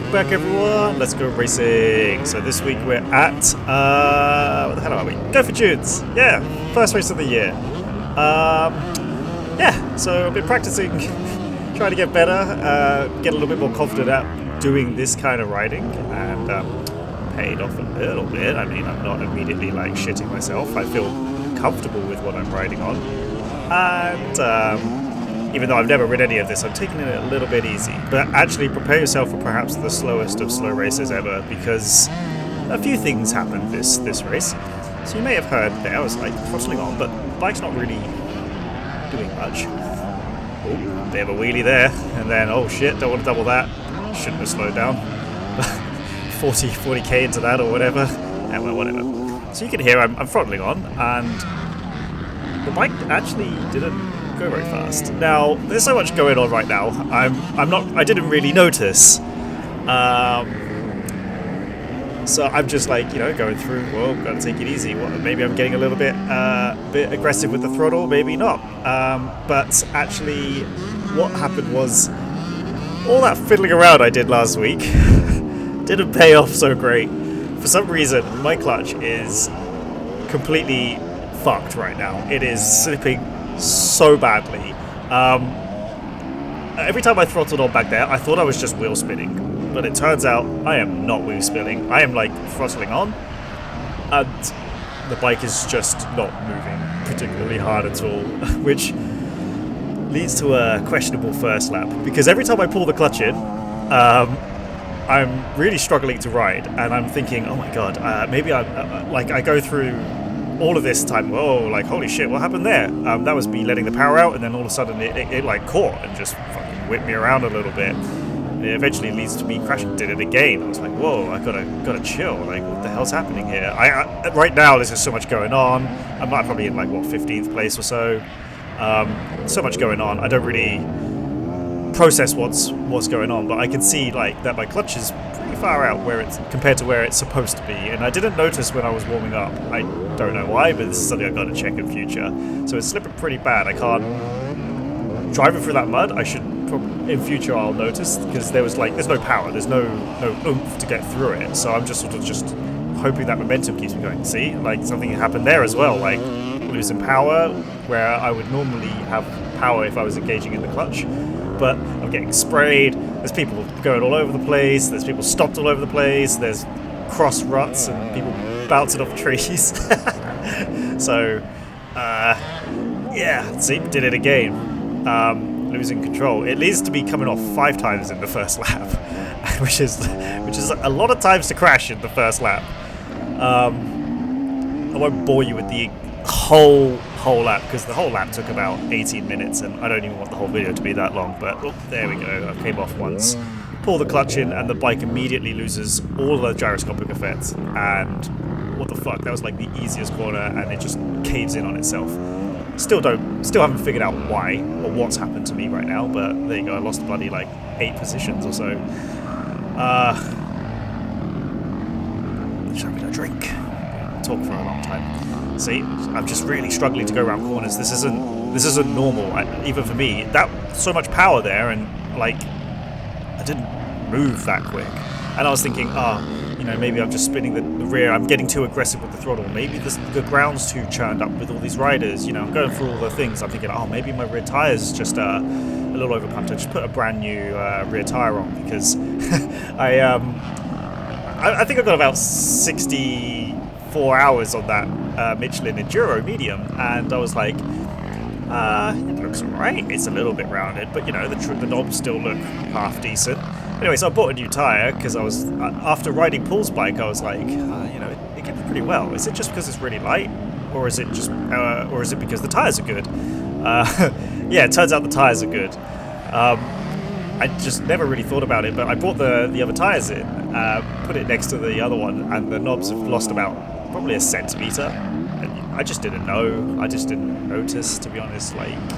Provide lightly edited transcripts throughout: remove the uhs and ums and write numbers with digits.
Welcome back, everyone. Let's go racing. So this week we're at what the hell are we? Gopher Dunes. Yeah, first race of the year. Yeah. So I've been practicing, trying to get better, get a little bit more confident at doing this kind of riding, and paid off a little bit. I mean, I'm not immediately like shitting myself. I feel comfortable with what I'm riding on, and even though I've never ridden any of this, I'm taking it a little bit easy. But actually prepare yourself for perhaps the slowest of slow races ever, because a few things happened this race. So you may have heard there, I was like throttling on, but the bike's not really doing much. Oh, bit of a wheelie there, and then, oh shit, don't want to double that. Shouldn't have slowed down. 40k into that or whatever. Yeah, well, whatever. So you can hear I'm throttling on, and the bike actually didn't go very fast. Now, there's so much going on right now. I didn't really notice. So I'm just like, going through, well, gotta take it easy. Well, maybe I'm getting a little bit aggressive with the throttle, maybe not. But actually, what happened was all that fiddling around I did last week didn't pay off so great. For some reason, my clutch is completely fucked right now. It is slipping so badly. Every time I throttled on back there, I thought I was just wheel spinning, but it turns out I am not wheel spinning. I am like throttling on, and the bike is just not moving particularly hard at all, which leads to a questionable first lap, because every time I pull the clutch in, I'm really struggling to ride, and I'm thinking, oh my god, maybe I go through all of this time, whoa, like, holy shit, what happened there? That was me letting the power out, and then all of a sudden it like caught and just fucking whipped me around a little bit. And it eventually leads to me crashing. Did it again. I was like, whoa, I gotta chill. Like, what the hell's happening here? I right now there's just so much going on. I'm probably in like 15th place or so. So much going on. I don't really process what's going on, but I can see like that my clutch is pretty far out where it's compared to where it's supposed to be, and I didn't notice when I was warming up. I don't know why, but this is something I've got to check in future. So it's slipping pretty bad. I can't driving through that mud. I should in future I'll notice, because there's no power, there's no oomph to get through it. So I'm just sort of just hoping that momentum keeps me going. See, like something happened there as well, like losing power where I would normally have power if I was engaging in the clutch. But I'm getting sprayed, there's people going all over the place, there's people stopped all over the place, there's cross ruts and people bouncing off trees. So, yeah, see, did it again. Losing control. It leads to me coming off 5 times in the first lap, which is a lot of times to crash in the first lap. I won't bore you with the whole lap, because the whole lap took about 18 minutes, and I don't even want the whole video to be that long, but there we go. I came off once, pull the clutch in, and the bike immediately loses all the gyroscopic effects, and what the fuck, that was like the easiest corner, and it just caves in on itself. Still haven't figured out why or what's happened to me right now, but there you go. I lost bloody like 8 positions or so. Just having a drink. Talk for a long time. See, I'm just really struggling to go around corners. This isn't normal, even for me. That so much power there, and like I didn't move that quick. And I was thinking, maybe I'm just spinning the rear. I'm getting too aggressive with the throttle. Maybe the ground's too churned up with all these riders. I'm going through all the things. I'm thinking, maybe my rear tire's just a little overpumped. I just put a brand new rear tire on, because I think I got about 64 hours on that Michelin Enduro medium, and I was like, it looks alright. It's a little bit rounded, but the knobs still look half decent. Anyway, so I bought a new tire, because I was after riding Paul's bike, I was like, it gets pretty well. Is it just because it's really light, or is it because the tires are good? Yeah, it turns out the tires are good. I just never really thought about it, but I brought the other tires in, put it next to the other one, and the knobs have lost about probably a centimeter. And I just didn't know. I just didn't notice, to be honest,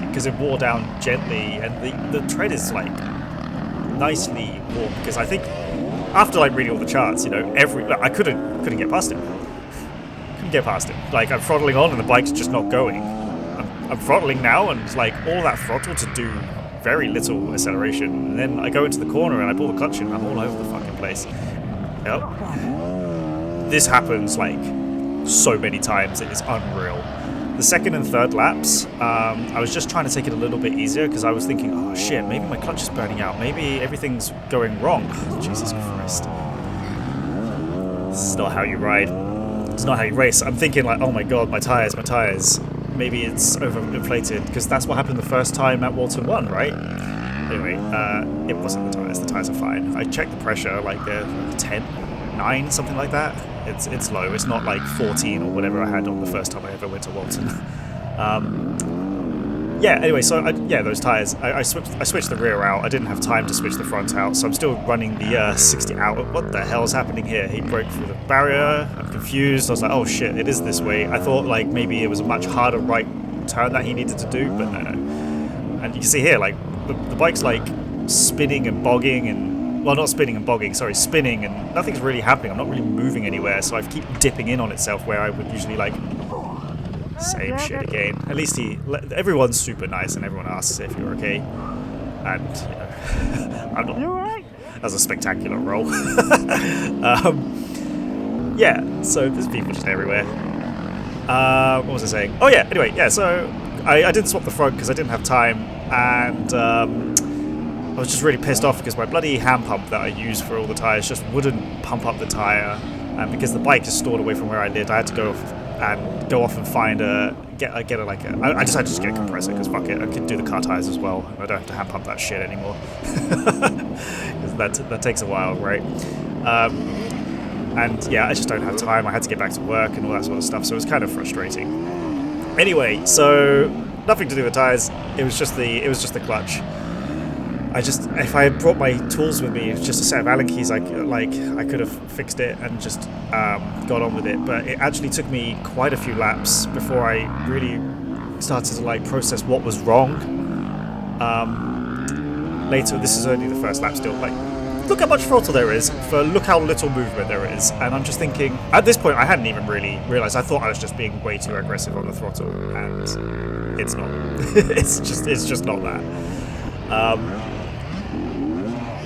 because it wore down gently, and the tread is nicely warm, because I think after reading all the charts, I couldn't get past him. Couldn't get past him. Like, I'm throttling on and the bike's just not going. I'm throttling now, and it's like all that throttle to do very little acceleration. And then I go into the corner and I pull the clutch in and I'm all over the fucking place. Yep. This happens like so many times, it is unreal. The second and third laps, I was just trying to take it a little bit easier because I was thinking, oh shit, maybe my clutch is burning out. Maybe everything's going wrong. Jesus Christ. This is not how you ride. It's not how you race. I'm thinking like, oh my god, my tires. Maybe it's overinflated because that's what happened the first time at Walton 1, right? Anyway, it wasn't the tires. The tires are fine. I checked the pressure, like they're 10, 9, something like that. It's low. It's not like 14 or whatever I had on the first time I ever went to Walton. Yeah, anyway, so those tires. I switched the rear out. I didn't have time to switch the front out, so I'm still running the 60 out. What the hell is happening here? He broke through the barrier. I'm confused. I was like, oh shit, it is this way. I thought like maybe it was a much harder right turn that he needed to do, but no. And you can see here, like the bike's like spinning and bogging and, well, not spinning and bogging, sorry, spinning, and nothing's really happening. I'm not really moving anywhere, so I keep dipping in on itself where I would usually like. Same shit again. At least everyone's super nice and everyone asks if you're okay. And, you know, I'm not. You're right. That's a spectacular roll. Yeah, so there's people just everywhere. What was I saying? Oh yeah, anyway, yeah, so I didn't swap the front because I didn't have time, and I was just really pissed off because my bloody hand pump that I use for all the tyres just wouldn't pump up the tyre, and because the bike is stored away from where I lived, I had to go off and find I decided to just get a compressor because fuck it, I can do the car tires as well. I don't have to hand pump that shit anymore. Because that takes a while, right? And yeah, I just don't have time. I had to get back to work and all that sort of stuff, so it was kind of frustrating. Anyway, so nothing to do with tires. It was just the clutch. If I had brought my tools with me, just a set of Allen keys, I could have fixed it and just got on with it. But it actually took me quite a few laps before I really started to like process what was wrong. Later, this is only the first lap still. Like, look how much throttle there is for look how little movement there is. And I'm just thinking, at this point, I hadn't even really realised. I thought I was just being way too aggressive on the throttle, and it's not. it's just not that.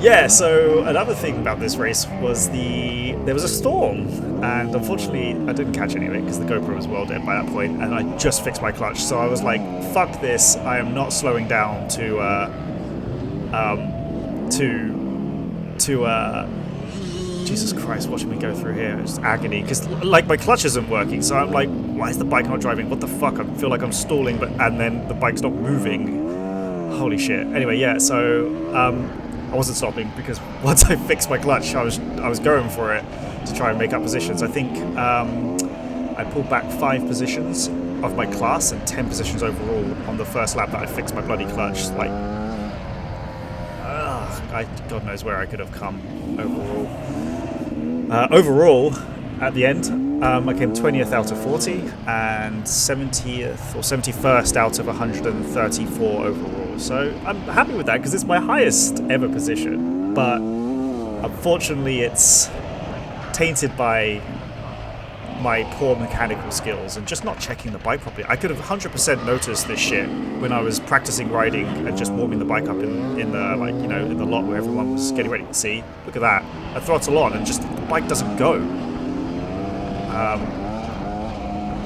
Yeah, so another thing about this race was there was a storm, and unfortunately I didn't catch any of it because the GoPro was well dead by that point, and I just fixed my clutch, so I was like, fuck this, I am not slowing down to Jesus Christ, watching me go through here, it's agony, because like my clutch isn't working, so I'm like, why is the bike not driving? What the fuck? I feel like I'm stalling, and then the bike's not moving. Holy shit. Anyway, yeah, so I wasn't stopping because once I fixed my clutch, I was going for it to try and make up positions. I think I pulled back 5 positions of my class and 10 positions overall on the first lap that I fixed my bloody clutch. Like, God knows where I could have come overall. Overall, at the end, I came 20th out of 40 and 70th or 71st out of 134 overall. So I'm happy with that because it's my highest ever position. But unfortunately, it's tainted by my poor mechanical skills and just not checking the bike properly. I could have 100% noticed this shit when I was practicing riding and just warming the bike up in the in the lot where everyone was getting ready. See, look at that. I throttle on and just the bike doesn't go.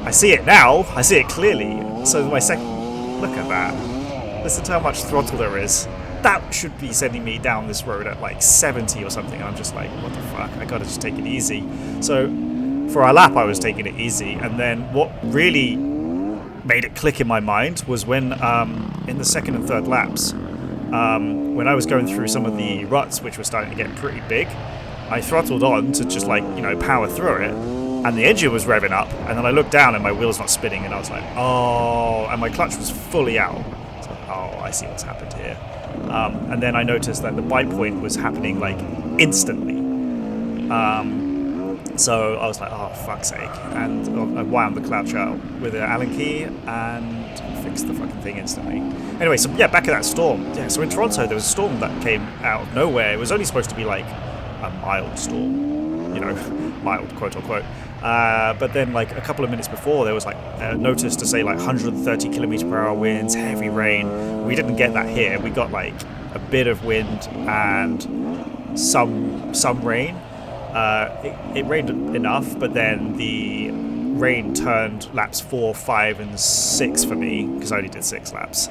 I see it now. I see it clearly. So my second, look at that. Listen to how much throttle there is. That should be sending me down this road at like 70 or something. I'm just like, what the fuck? I gotta just take it easy. So for our lap, I was taking it easy. And then what really made it click in my mind was when, in the second and third laps, when I was going through some of the ruts, which were starting to get pretty big, I throttled on to just like, power through it. And the engine was revving up. And then I looked down and my wheel's not spinning. And I was like, oh, and my clutch was fully out. Oh, I see what's happened here. And then I noticed that the bite point was happening like instantly. So I was like, oh, fuck's sake. And I wound the clutch out with an Allen key and fixed the fucking thing instantly. Anyway, so yeah, back at that storm. Yeah, so in Toronto, there was a storm that came out of nowhere. It was only supposed to be like a mild storm, mild, quote unquote. But then like a couple of minutes before, there was like a notice to say like 130 kilometer per hour winds, heavy rain. We didn't get that here. We got like a bit of wind and some rain. It rained enough, but then the rain turned laps 4, 5, and 6 for me, because I only did 6 laps.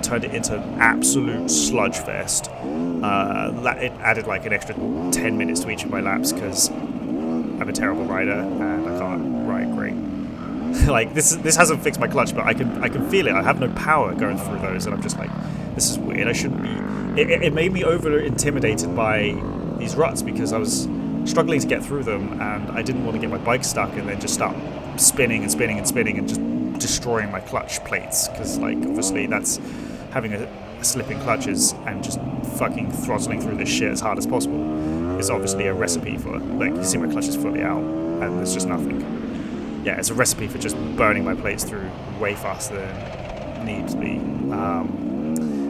Turned it into an absolute sludge fest. It added like an extra 10 minutes to each of my laps because I'm a terrible rider and I can't ride great. Like this hasn't fixed my clutch, but I can feel it. I have no power going through those, and I'm just like, this is weird. I shouldn't be. It made me over intimidated by these ruts because I was struggling to get through them, and I didn't want to get my bike stuck and then just start spinning and spinning and spinning and just destroying my clutch plates, because like obviously that's having a slipping clutches and just fucking throttling through this shit as hard as possible is obviously a recipe for, like, you see my clutch is fully out and there's just nothing. Yeah, it's a recipe for just burning my plates through way faster than need to be.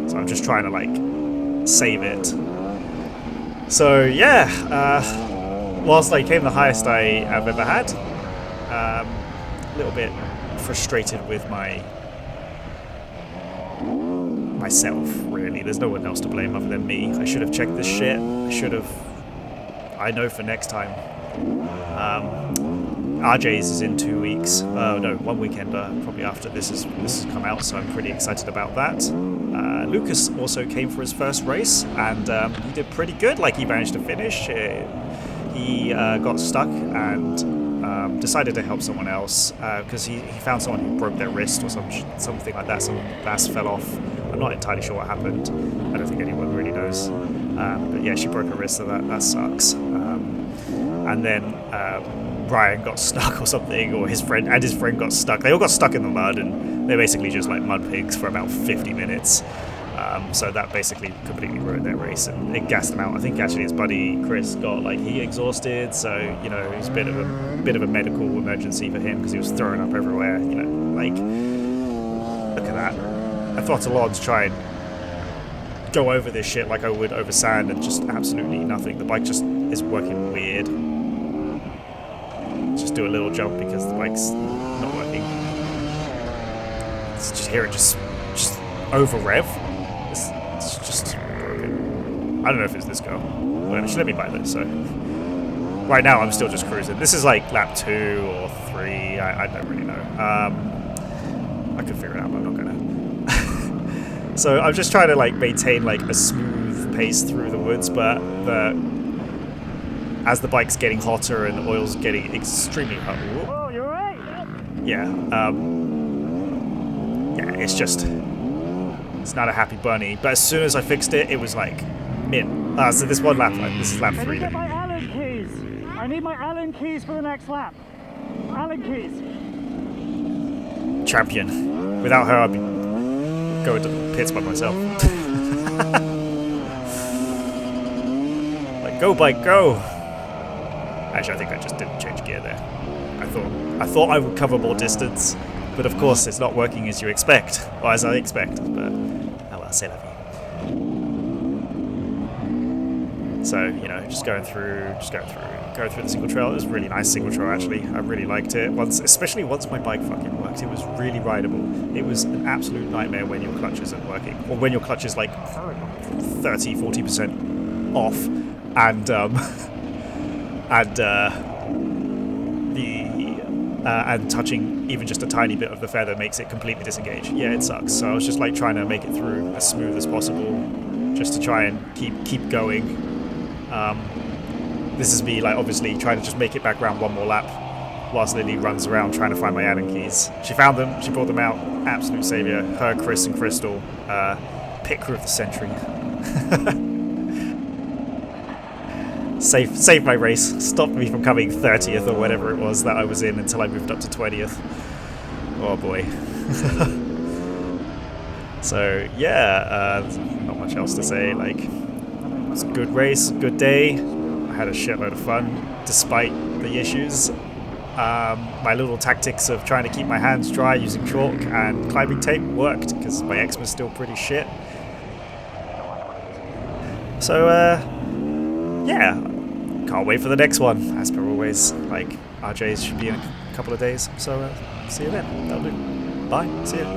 So I'm just trying to like save it. So yeah, whilst I came the highest I have ever had, a little bit frustrated with myself, really. There's no one else to blame other than me. I should have checked this shit. I know for next time. RJ's is in 2 weeks. No, 1 weekend probably after this has come out, so I'm pretty excited about that. Lucas also came for his first race, and he did pretty good. Like, he managed to finish. He got stuck and decided to help someone else because he found someone who broke their wrist or something like that. Some glass fell off. I'm not entirely sure what happened. I don't think anyone really knows. But yeah, she broke her wrist, so that sucks. And then Ryan got stuck or something, or his friend got stuck. They all got stuck in the mud, and they're basically just like mud pigs for about 50 minutes. So that basically completely ruined their race, and it gassed them out. I think actually his buddy Chris got like heat exhausted, so you know it was a bit of a medical emergency for him because he was throwing up everywhere. You know, like look at that. I throttle on to try and go over this shit like I would over sand, and just absolutely nothing. The bike just is working weird. Just do a little jump because the bike's not working. Let's just hear it just over rev. It's just broken. I don't know if it's this girl. Whatever, she let me buy this, so right now I'm still just cruising. This is like lap 2 or 3. I don't really know. I could figure it out, but I'm not gonna. So I'm just trying to like maintain like a smooth pace through the woods, but as the bike's getting hotter and the oil's getting extremely hot. Oh, you're right. Yeah, it's not a happy bunny. But as soon as I fixed it, it was like mint. So this one lap, this is lap 3. Can you get my Allen keys? I need my Allen keys for the next lap. Allen keys. Champion. Without her, I'd be going to the pits by myself. Like, go bike, go. Actually, I think I just didn't change gear there. I thought I would cover more distance, but of course it's not working as you expect, or as I expect. But oh well, c'est la vie. So you know, going through the single trail. It was a really nice single trail actually. I really liked it. Especially once my bike fucking worked, it was really rideable. It was an absolute nightmare when your clutch isn't working, or when your clutch is like 30-40% off, and and touching even just a tiny bit of the feather makes it completely disengage. Yeah, it sucks. So I was just like trying to make it through as smooth as possible, just to try and keep going. This is me like obviously trying to just make it back around one more lap, whilst Lily runs around trying to find my Allen keys. She found them. She brought them out. Absolute saviour. Her, Chris, and Crystal, pit crew of the century. Saved my race, stopped me from coming 30th or whatever it was that I was in until I moved up to 20th. Oh boy. So yeah, not much else to say. Like, it was a good race, good day. I had a shitload of fun despite the issues. My little tactics of trying to keep my hands dry using chalk and climbing tape worked because my eczema's still pretty shit. So yeah. Can't wait for the next one, as per always. Like, RJ's should be in a couple of days. So see you then. That'll do. Bye. See you.